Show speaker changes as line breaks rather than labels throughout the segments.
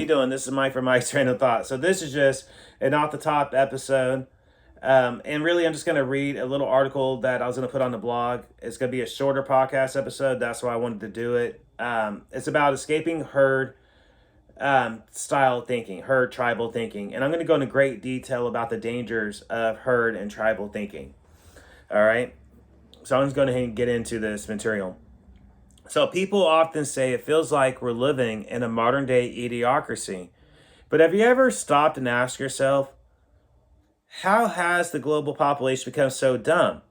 you doing? This is Mike from Mike's Train of Thought. So this is just an off-the-top episode. And really, I'm just going to read a little article that I was going to put on the blog. It's going to be a shorter podcast episode. That's why I wanted to do it. It's about escaping herd style thinking, herd tribal thinking. And I'm going to go into great detail about the dangers of herd and tribal thinking. All right? So I'm just going to get into this material. So people often say it feels like we're living in a modern day idiocracy. But have you ever stopped and asked yourself, how has the global population become so dumb?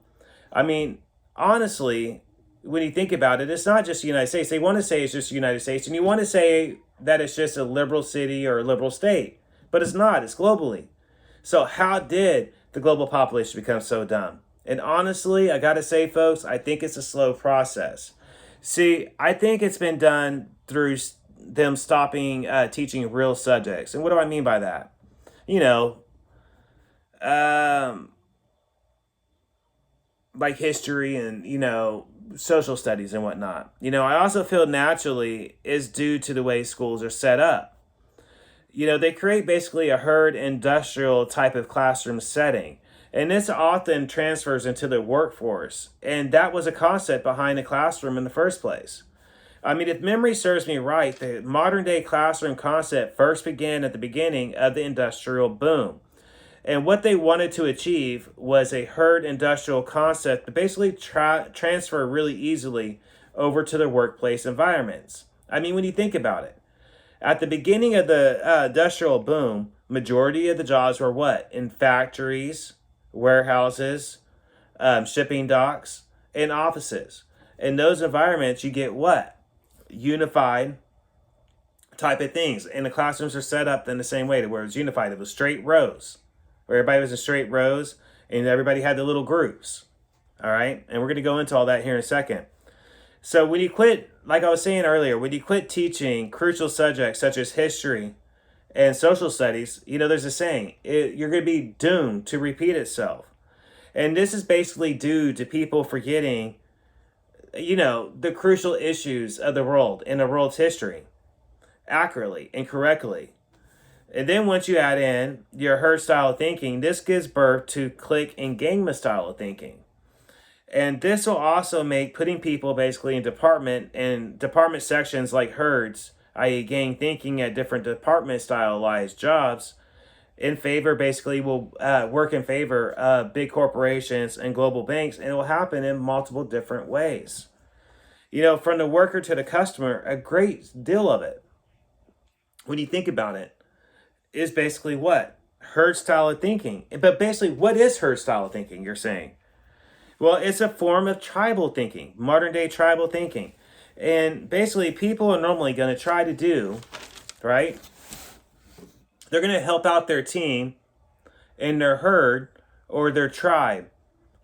I mean, honestly, when you think about it, it's not just the United States. They want to say it's just the United States, and you want to say that it's just a liberal city or a liberal state. But it's not, it's globally. So how did the global population become so dumb? And honestly, I got to say, folks, I think it's a slow process. See, I think it's been done through them stopping teaching real subjects. And what do I mean by that? You know, like history and, social studies and whatnot. I also feel naturally is due to the way schools are set up. They create basically a herd industrial type of classroom setting. And this often transfers into the workforce. And that was a concept behind the classroom in the first place. I mean, if memory serves me right, the modern day classroom concept first began at the beginning of the industrial boom. And what they wanted to achieve was a herd industrial concept to basically transfer really easily over to their workplace environments. I mean, when you think about it, at the beginning of the industrial boom, majority of the jobs were what? In factories, warehouses, shipping docks, and offices. In those environments, you get what? Unified type of things. And the classrooms are set up in the same way where it was unified. It was straight rows, where everybody was in straight rows, and everybody had the little groups. All right? And we're going to go into all that here in a second. So when you quit, like I was saying earlier, when you quit teaching crucial subjects such as history and social studies, there's a saying, you're going to be doomed to repeat itself. And this is basically due to people forgetting, the crucial issues of the world and the world's history accurately and correctly. And then once you add in your herd style of thinking, this gives birth to clique and gang style of thinking. And this will also make putting people basically in department sections like herds, i.e. gang thinking at different department stylized jobs, in favor, basically will work in favor of big corporations and global banks, and it will happen in multiple different ways. From the worker to the customer, a great deal of it, when you think about it, is basically what? Herd style of thinking. But basically, what is herd style of thinking, you're saying? Well, it's a form of tribal thinking, modern day tribal thinking. And basically, people are normally going to try to do, right? They're going to help out their team and their herd or their tribe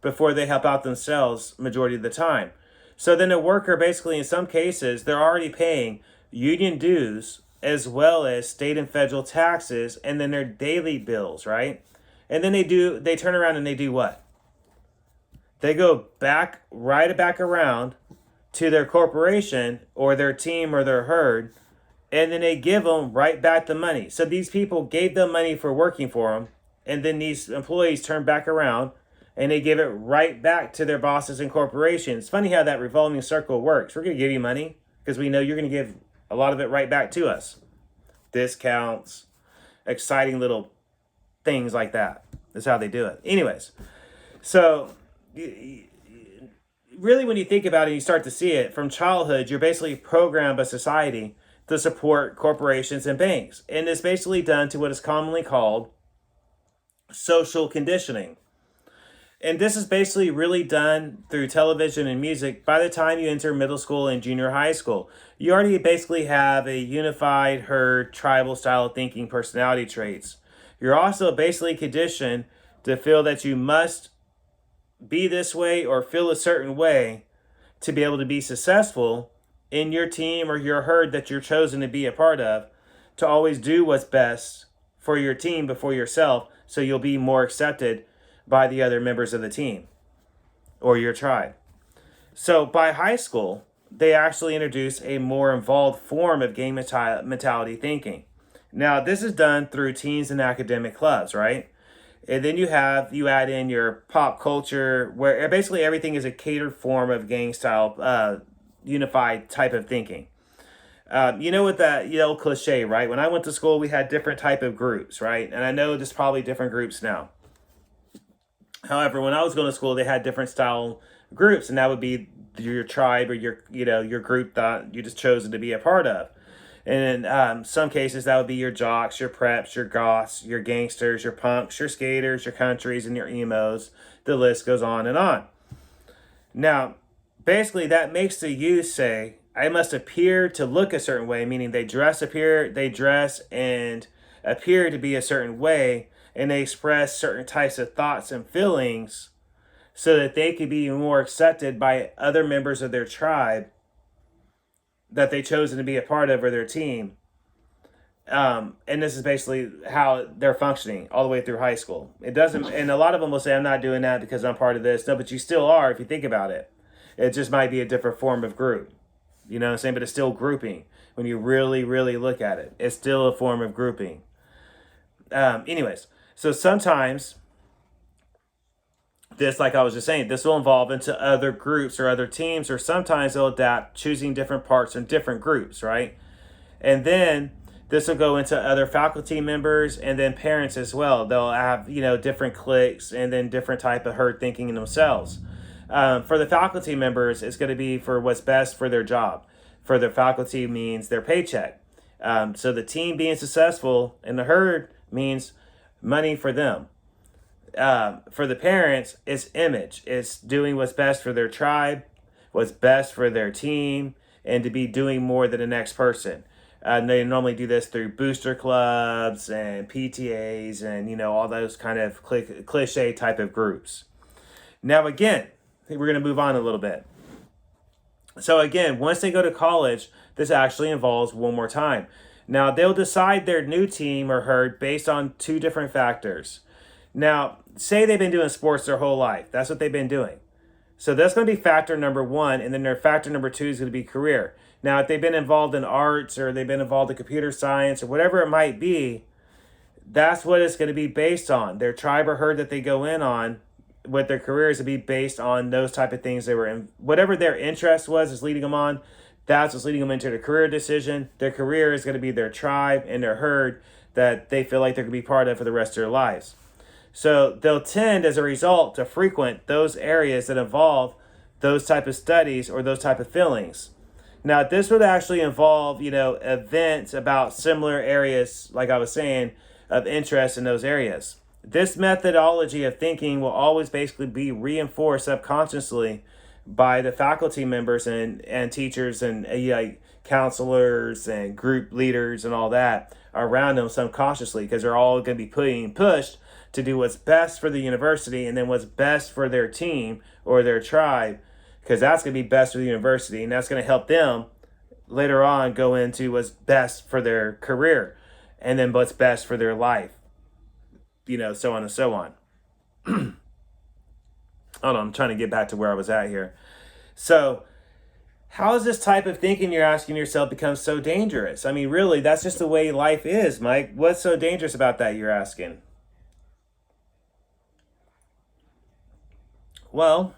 before they help out themselves majority of the time. So then a worker, basically, in some cases, they're already paying union dues as well as state and federal taxes and then their daily bills, right? And then they turn around and they do what? They go right back around to their corporation or their team or their herd, and then they give them right back the money. So these people gave them money for working for them, and then these employees turn back around and they give it right back to their bosses and corporations. It's funny how that revolving circle works. We're going to give you money because we know you're going to give a lot of it right back to us. Discounts, exciting little things like that. That's how they do it. Anyways, so really when you think about it, you start to see it from childhood, you're basically programmed by society to support corporations and banks. And it's basically done to what is commonly called social conditioning. And this is basically really done through television and music. By the time you enter middle school and junior high school, you already basically have a unified herd tribal style of thinking personality traits. You're also basically conditioned to feel that you must be this way or feel a certain way to be able to be successful in your team or your herd that you're chosen to be a part of, to always do what's best for your team before yourself, so you'll be more accepted by the other members of the team or your tribe. So by high school, they actually introduced a more involved form of gang mentality thinking. Now, this is done through teams and academic clubs, right? And then you add in your pop culture, where basically everything is a catered form of gang style, unified type of thinking. You know, with that old cliche, right? When I went to school, we had different type of groups, right? And I know there's probably different groups now. However, when I was going to school, they had different style groups, and that would be your tribe or your group that you just chosen to be a part of. And in some cases, that would be your jocks, your preps, your goths, your gangsters, your punks, your skaters, your countries, and your emos. The list goes on and on. Now, basically, that makes the youth say, I must appear to look a certain way, meaning they dress and appear to be a certain way, and they express certain types of thoughts and feelings so that they could be more accepted by other members of their tribe that they chosen to be a part of or their team. And this is basically how they're functioning all the way through high school. It doesn't, and a lot of them will say, I'm not doing that because I'm part of this. No, but you still are if you think about it. It just might be a different form of group. You know what I'm saying? But it's still grouping. When you really, really look at it, it's still a form of grouping. Anyways, so sometimes this, like I was just saying, this will evolve into other groups or other teams, or sometimes they'll adapt, choosing different parts in different groups, right? And then this will go into other faculty members and then parents as well. They'll have, different cliques and then different type of herd thinking in themselves. For the faculty members, it's going to be for what's best for their job. For the faculty means their paycheck. So the team being successful in the herd means money for them. For the parents, it's image. It's doing what's best for their tribe, what's best for their team, and to be doing more than the next person. They normally do this through booster clubs and PTAs and, all those kind of cliche type of groups. Now, again, I think we're going to move on a little bit. So again, once they go to college, this actually involves one more time. Now, they'll decide their new team or herd based on two different factors. Now, say they've been doing sports their whole life. That's what they've been doing. So that's going to be factor number one, and then their factor number two is going to be career. Now, if they've been involved in arts or they've been involved in computer science or whatever it might be, that's what it's going to be based on. Their tribe or herd that they go in on with their careers to be based on those type of things they were in. Whatever their interest was is leading them on. That's what's leading them into their career decision. Their career is going to be their tribe and their herd that they feel like they're going to be part of for the rest of their lives. So they'll tend, as a result, to frequent those areas that involve those type of studies or those type of feelings. Now, this would actually involve, events about similar areas, like I was saying, of interest in those areas. This methodology of thinking will always basically be reinforced subconsciously by the faculty members and teachers and counselors and group leaders and all that around them subconsciously, because they're all going to be being pushed to do what's best for the university and then what's best for their team or their tribe, because that's going to be best for the university and that's going to help them later on go into what's best for their career and then what's best for their life, so on and so on. Hold on, I'm trying to get back to where I was at here. So how has this type of thinking you're asking yourself become so dangerous? I mean, really, that's just the way life is, Mike. What's so dangerous about that, you're asking? Well,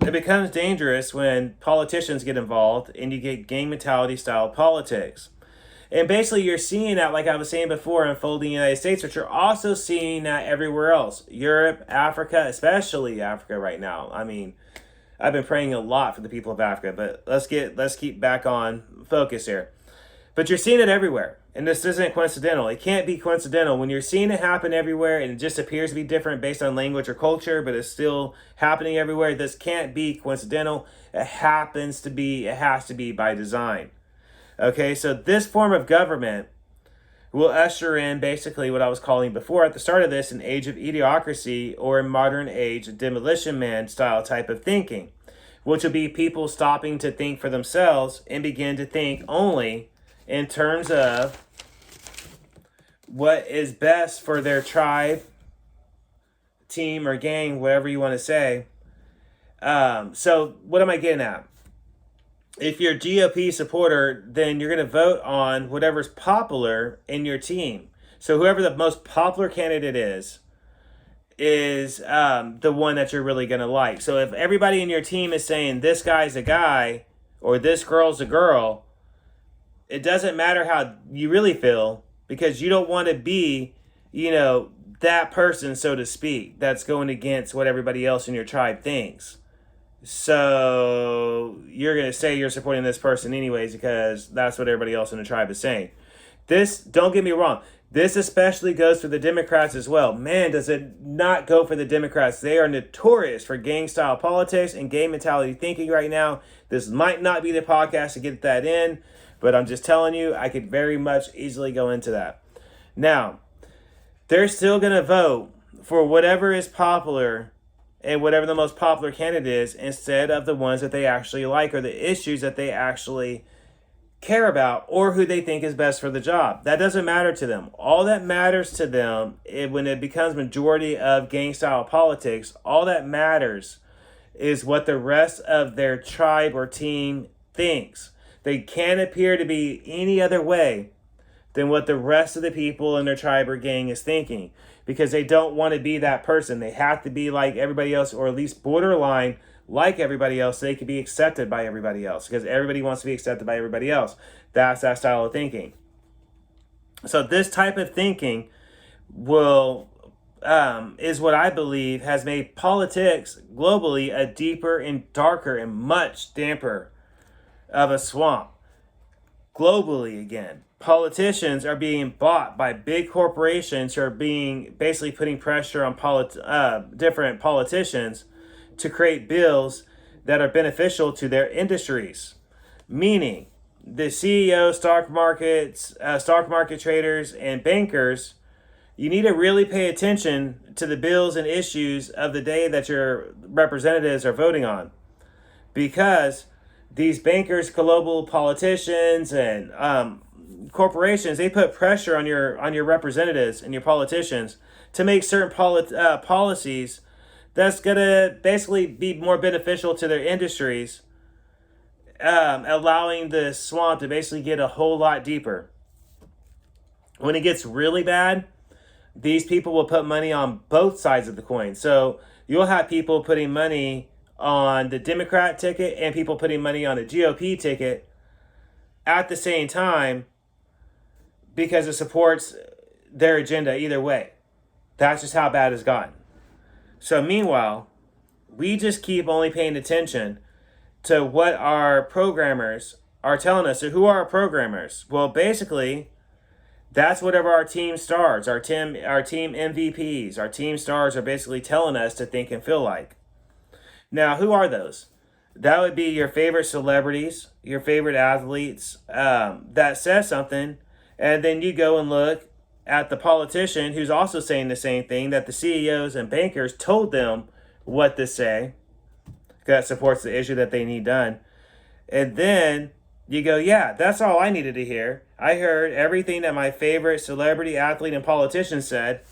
it becomes dangerous when politicians get involved and you get gang mentality style politics. And basically you're seeing that, like I was saying before, unfolding in the United States, but you're also seeing that everywhere else. Europe, Africa, especially Africa right now. I mean, I've been praying a lot for the people of Africa, but let's keep back on focus here. But you're seeing it everywhere. And this isn't coincidental. It can't be coincidental. When you're seeing it happen everywhere and it just appears to be different based on language or culture, but it's still happening everywhere, this can't be coincidental. It has to be by design. Okay, so this form of government will usher in basically what I was calling before at the start of this, an age of idiocracy, or a modern age demolition man style type of thinking, which will be people stopping to think for themselves and begin to think only in terms of what is best for their tribe, team, or gang, whatever you want to say. So what am I getting at? if you're a GOP supporter, then you're going to vote on whatever's popular in your team. So whoever the most popular candidate is the one that you're really going to like. So if everybody in your team is saying this guy's a guy or this girl's a girl, it doesn't matter how you really feel, because you don't want to be, that person, so to speak, that's going against what everybody else in your tribe thinks. So you're going to say you're supporting this person anyways because that's what everybody else in the tribe is saying. This, don't get me wrong, this especially goes for the Democrats as well. Man, does it not go for the Democrats. They are notorious for gang-style politics and gang mentality thinking right now. This might not be the podcast to get that in, but I'm just telling you, I could very much easily go into that. Now, they're still going to vote for whatever is popular and whatever the most popular candidate is instead of the ones that they actually like or the issues that they actually care about or who they think is best for the job. That doesn't matter to them. All that matters to them when it becomes majority of gang-style politics, all that matters is what the rest of their tribe or team thinks. They can't appear to be any other way than what the rest of the people in their tribe or gang is thinking, because they don't want to be that person. They have to be like everybody else, or at least borderline like everybody else, so they can be accepted by everybody else, because everybody wants to be accepted by everybody else. That's that style of thinking. So this type of thinking is what I believe has made politics globally a deeper and darker and much damper of a swamp. Globally, again, politicians are being bought by big corporations who are basically putting pressure on different politicians to create bills that are beneficial to their industries. Meaning, the CEO, stock market traders, and bankers, you need to really pay attention to the bills and issues of the day that your representatives are voting on, because these bankers, global politicians, and corporations, they put pressure on your representatives and your politicians to make certain policies that's going to basically be more beneficial to their industries, allowing the swamp to basically get a whole lot deeper. When it gets really bad, these people will put money on both sides of the coin. So you'll have people putting money on the Democrat ticket and people putting money on the GOP ticket at the same time, because it supports their agenda either way. That's just how bad it's gotten. So meanwhile, we just keep only paying attention to what our programmers are telling us. So who are our programmers? Well, basically, that's whatever our team stars, our team MVPs, our team stars are basically telling us to think and feel like. Now, who are those? That would be your favorite celebrities, your favorite athletes that says something, and then you go and look at the politician who's also saying the same thing that the CEOs and bankers told them what to say, that supports the issue that they need done. And then you go, yeah, that's all I needed to hear. I heard everything that my favorite celebrity, athlete, and politician said.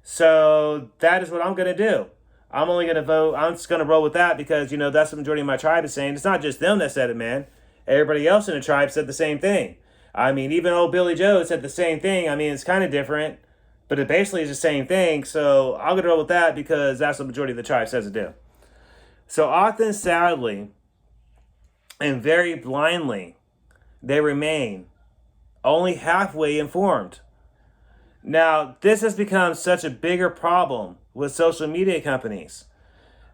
So that is what I'm going to do. I'm only going to vote. I'm just going to roll with that because, that's what the majority of my tribe is saying. It's not just them that said it, man. Everybody else in the tribe said the same thing. I mean, even old Billy Joe said the same thing. I mean, it's kind of different, but it basically is the same thing. So I'm going to roll with that because that's what the majority of the tribe says to do. So often, sadly, and very blindly, they remain only halfway informed. Now, this has become such a bigger problem with social media companies.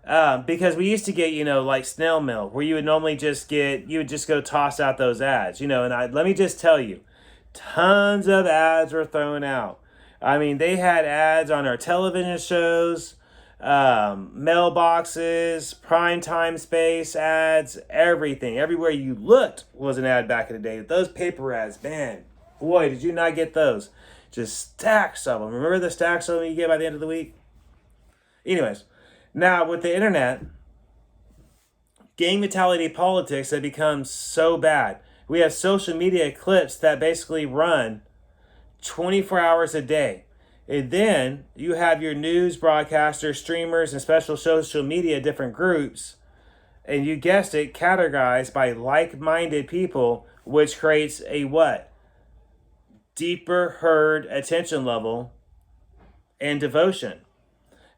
Because we used to get, like snail mail, where you would normally you would just go toss out those ads, and let me just tell you, tons of ads were thrown out. I mean, they had ads on our television shows, mailboxes, primetime space ads, everything. Everywhere you looked was an ad back in the day. Those paper ads, man, boy, did you not get those. Just stacks of them. Remember the stacks of them you get by the end of the week? Anyways, now with the internet, gang mentality politics have become so bad. We have social media clips that basically run 24 hours a day. And then you have your news broadcasters, streamers, and special social media different groups And you guessed it, categorized by like-minded people, which creates a what? Deeper herd attention level and devotion.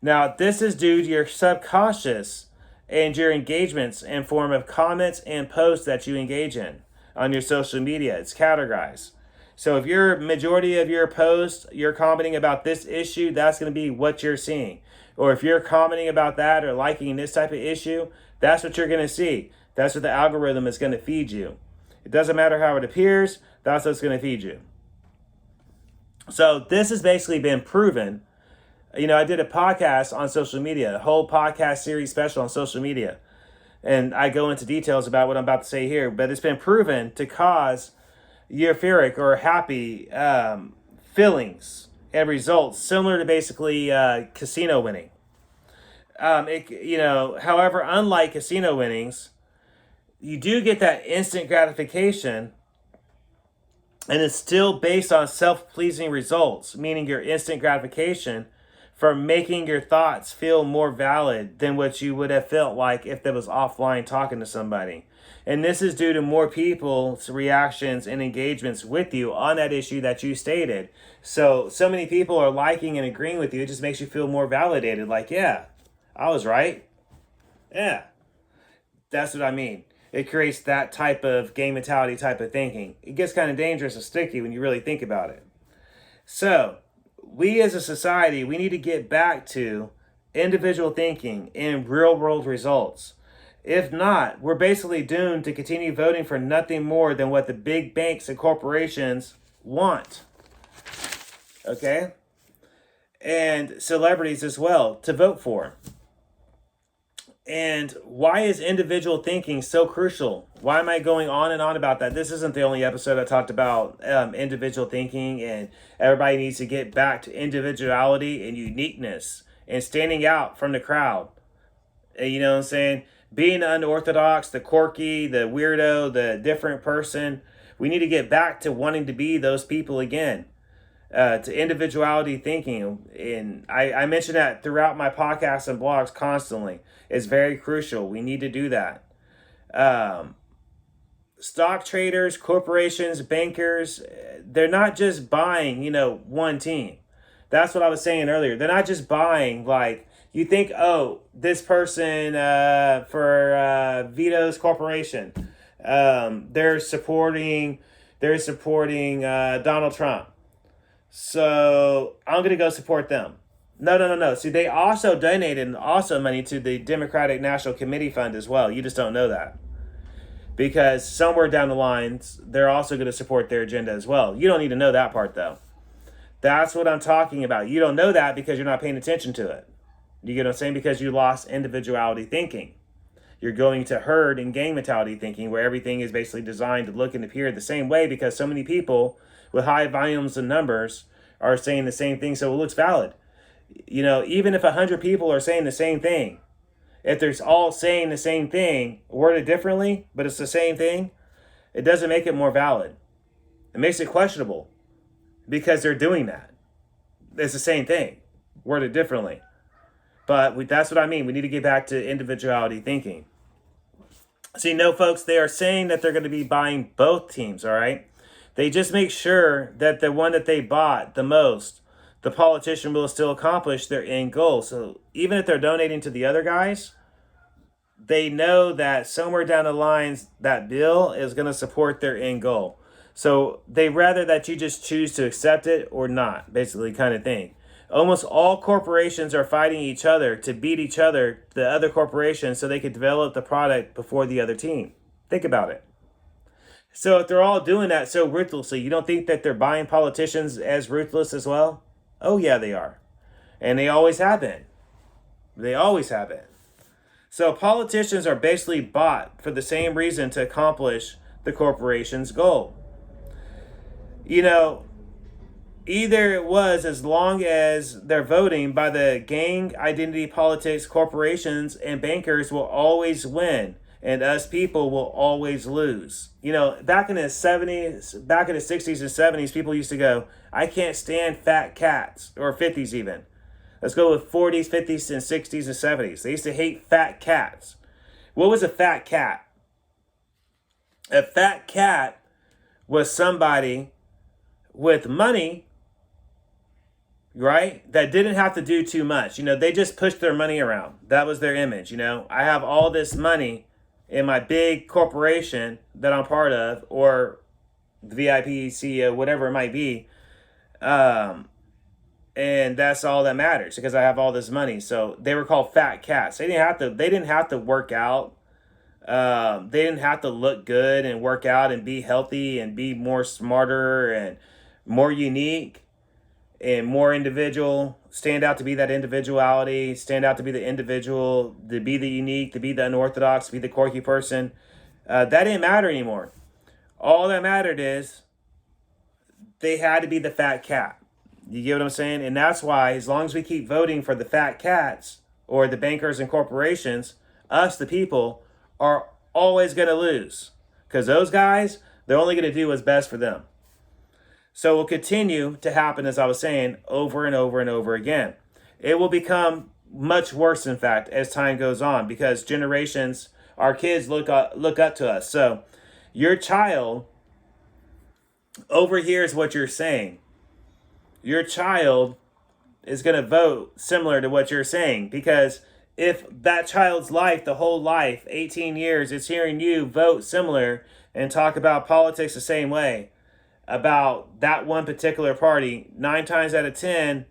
Now, this is due to your subconscious and your engagements in form of comments and posts that you engage in on your social media. It's categorized. So if your majority of your posts, you're commenting about this issue, that's going to be what you're seeing. Or if you're commenting about that or liking this type of issue, that's what you're going to see. That's what the algorithm is going to feed you. It doesn't matter how it appears, that's what's going to feed you. So this has basically been proven. You know, I did a podcast on social media, a whole podcast series special on social media. And I go into details about what I'm about to say here, but it's been proven to cause euphoric or happy feelings and results similar to basically casino winning. However, unlike casino winnings, you do get that instant gratification, and it's still based on self-pleasing results, meaning your instant gratification for making your thoughts feel more valid than what you would have felt like if there was offline talking to somebody. And this is due to more people's reactions and engagements with you on that issue that you stated. So many people are liking and agreeing with you. It just makes you feel more validated. Like, yeah, I was right. Yeah, that's what I mean. It creates that type of game mentality type of thinking. It gets kind of dangerous and sticky when you really think about it. So, we as a society, we need to get back to individual thinking and real world results. If not, we're basically doomed to continue voting for nothing more than what the big banks and corporations want. Okay? And celebrities as well to vote for. And why is individual thinking so crucial? Why am I going on and on about that? This isn't the only episode I talked about individual thinking, and everybody needs to get back to individuality and uniqueness and standing out from the crowd. And you know what I'm saying? Being unorthodox, the quirky, the weirdo, the different person. We need to get back to wanting to be those people again. To individuality thinking. And I mention that throughout my podcasts and blogs constantly. It's very crucial. We need to do that. Stock traders, corporations, bankers, they're not just buying, one team. That's what I was saying earlier. They're not just buying, like, you think, oh, this person for Vito's Corporation, they're supporting Donald Trump. So I'm going to go support them. No. See, they also donated money to the Democratic National Committee Fund as well. You just don't know that. Because somewhere down the lines, they're also going to support their agenda as well. You don't need to know that part, though. That's what I'm talking about. You don't know that because you're not paying attention to it. You get what I'm saying? Because you lost individuality thinking. You're going to herd and gang mentality thinking, where everything is basically designed to look and appear the same way because so many people with high volumes and numbers are saying the same thing, so it looks valid. Even if 100 people are saying the same thing, if they're all saying the same thing, worded differently, but it's the same thing, it doesn't make it more valid. It makes it questionable because they're doing that. It's the same thing, worded differently. But that's what I mean. We need to get back to individuality thinking. See, no, folks, they are saying that they're going to be buying both teams, all right? They just make sure that the one that they bought the most, the politician will still accomplish their end goal. So even if they're donating to the other guys, they know that somewhere down the lines, that bill is going to support their end goal. So they rather that you just choose to accept it or not, basically kind of thing. Almost all corporations are fighting each other to beat each other, the other corporations, so they could develop the product before the other team. Think about it. So if they're all doing that so ruthlessly, you don't think that they're buying politicians as ruthless as well? Oh, yeah, they are. And they always have been. They always have been. So politicians are basically bought for the same reason to accomplish the corporation's goal. Either it was as long as they're voting by the gang identity politics, corporations and bankers will always win. And us people will always lose. Back in the 60s and 70s, people used to go, I can't stand fat cats, or 50s even. Let's go with 40s, 50s, and 60s and 70s. They used to hate fat cats. What was a fat cat? A fat cat was somebody with money, right? That didn't have to do too much. They just pushed their money around. That was their image. I have all this money in my big corporation that I'm part of, or the VIP CEO, whatever it might be. And that's all that matters because I have all this money. So they were called fat cats. They didn't have to work out. They didn't have to look good and work out and be healthy and be more smarter and more unique and more individual. Stand out to be that individuality. Stand out to be the individual. To be the unique. To be the unorthodox. To be the quirky person. That didn't matter anymore. All that mattered is they had to be the fat cat. You get what I'm saying? And that's why, as long as we keep voting for the fat cats or the bankers and corporations, us, the people, are always going to lose. Because those guys, they're only going to do what's best for them. So it will continue to happen, as I was saying, over and over and over again. It will become much worse, in fact, as time goes on, because generations, our kids look up to us. So your child overhears what you're saying. Your child is going to vote similar to what you're saying, because if that child's life, the whole life, 18 years, is hearing you vote similar and talk about politics the same way, about that one particular party, 9 times out of 10,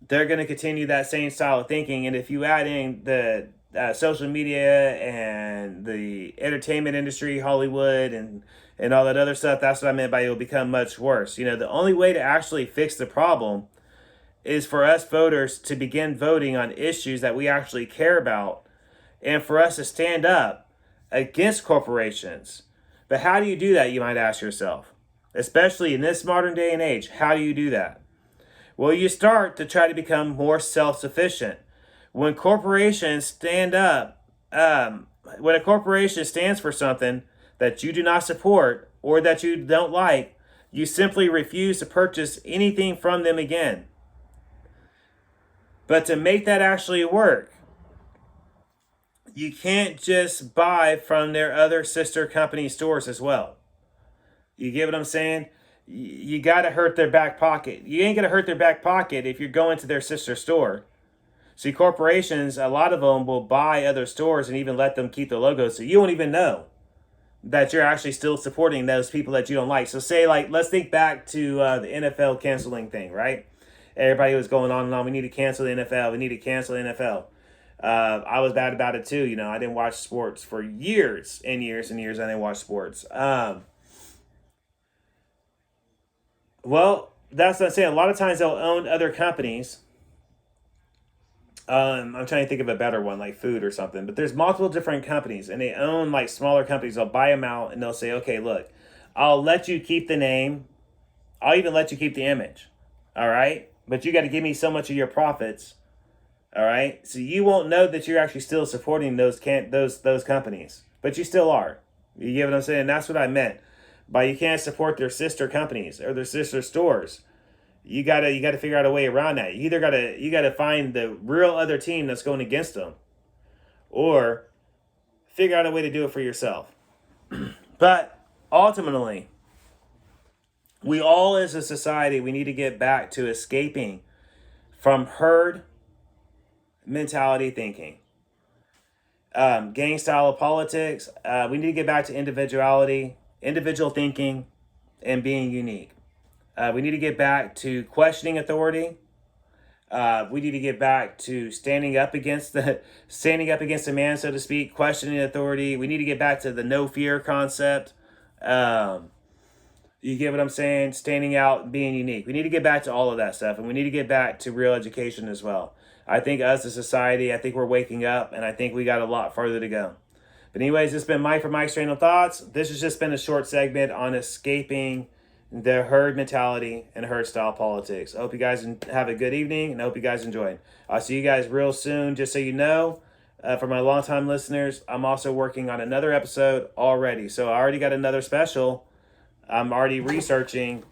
they're going to continue that same style of thinking. And if you add in the social media and the entertainment industry, Hollywood, and all that other stuff, that's what I meant by it will become much worse. The only way to actually fix the problem is for us voters to begin voting on issues that we actually care about, and for us to stand up against corporations. But how do you do that, you might ask yourself? Especially in this modern day and age, how do you do that? Well, you start to try to become more self-sufficient. When corporations stand up, when a corporation stands for something that you do not support or that you don't like, you simply refuse to purchase anything from them again. But to make that actually work, you can't just buy from their other sister company stores as well. You get what I'm saying? You got to hurt their back pocket. You ain't going to hurt their back pocket if you're going to their sister store. See, corporations, a lot of them will buy other stores and even let them keep the logo, so you won't even know that you're actually still supporting those people that you don't like. So say, let's think back to the NFL canceling thing, right? Everybody was going on and on. We need to cancel the NFL. We need to cancel the NFL. I was bad about it too. I didn't watch sports for years and years and years. I didn't watch sports. Well, that's what I'm saying. A lot of times they'll own other companies. I'm trying to think of a better one, like food or something. But there's multiple different companies, and they own smaller companies. They'll buy them out, and they'll say, okay, look, I'll let you keep the name. I'll even let you keep the image. All right? But you got to give me so much of your profits. All right? So you won't know that you're actually still supporting those companies. But you still are. You get what I'm saying? That's what I meant. But you can't support their sister companies or their sister stores. You gotta figure out a way around that. You gotta find the real other team that's going against them, or figure out a way to do it for yourself. But ultimately, we all as a society, we need to get back to escaping from herd mentality thinking, gang style of politics. We need to get back to individuality, individual thinking, and being unique. We need to get back to questioning authority. We need to get back to standing up against a man, so to speak, questioning authority. We need to get back to the no fear concept. You get what I'm saying? Standing out, being unique. We need to get back to all of that stuff, and we need to get back to real education as well. I think us as a society, I think we're waking up, and I think we got a lot further to go. But anyways, this has been Mike from Mike's Random Thoughts. This has just been a short segment on escaping the herd mentality and herd style politics. I hope you guys have a good evening, and I hope you guys enjoyed. I'll see you guys real soon. Just so you know, for my longtime listeners, I'm also working on another episode already. So I already got another special. I'm already researching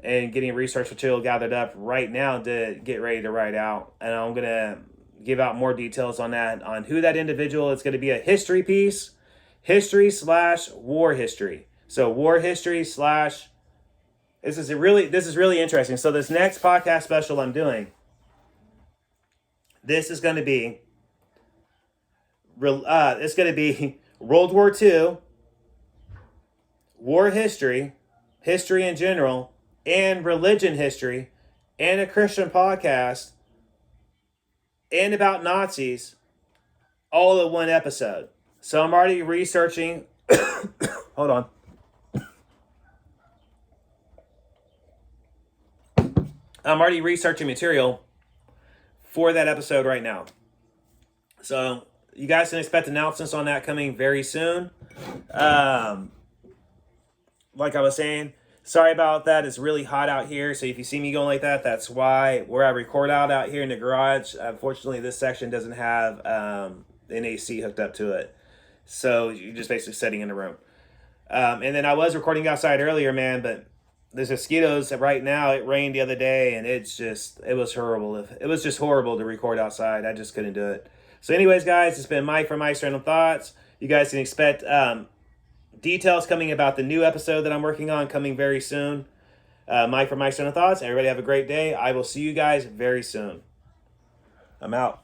and getting research material gathered up right now to get ready to write out. And I'm going to give out more details on that, on who that individual is. Going to be a history piece, history/war history. So war history slash. This is really interesting. So this next podcast special I'm doing, this is going to be it's going to be World War II, war history, history in general, and religion history, and a Christian podcast, and about Nazis, all in one episode. So I'm already researching. Hold on. I'm already researching material for that episode right now. So you guys can expect announcements on that coming very soon. Like I was saying, sorry about that. It's really hot out here. So if you see me going like that, that's why. Where I record out here in the garage, unfortunately, this section doesn't have an AC hooked up to it. So you're just basically sitting in the room. And then I was recording outside earlier, man, but there's mosquitoes right now. It rained the other day, and it was horrible. It was just horrible to record outside. I just couldn't do it. So anyways, guys, it's been Mike from Mike's Random Thoughts. You guys can expect details coming about the new episode that I'm working on coming very soon. Mike from Mike's Random Thoughts. Everybody have a great day. I will see you guys very soon. I'm out.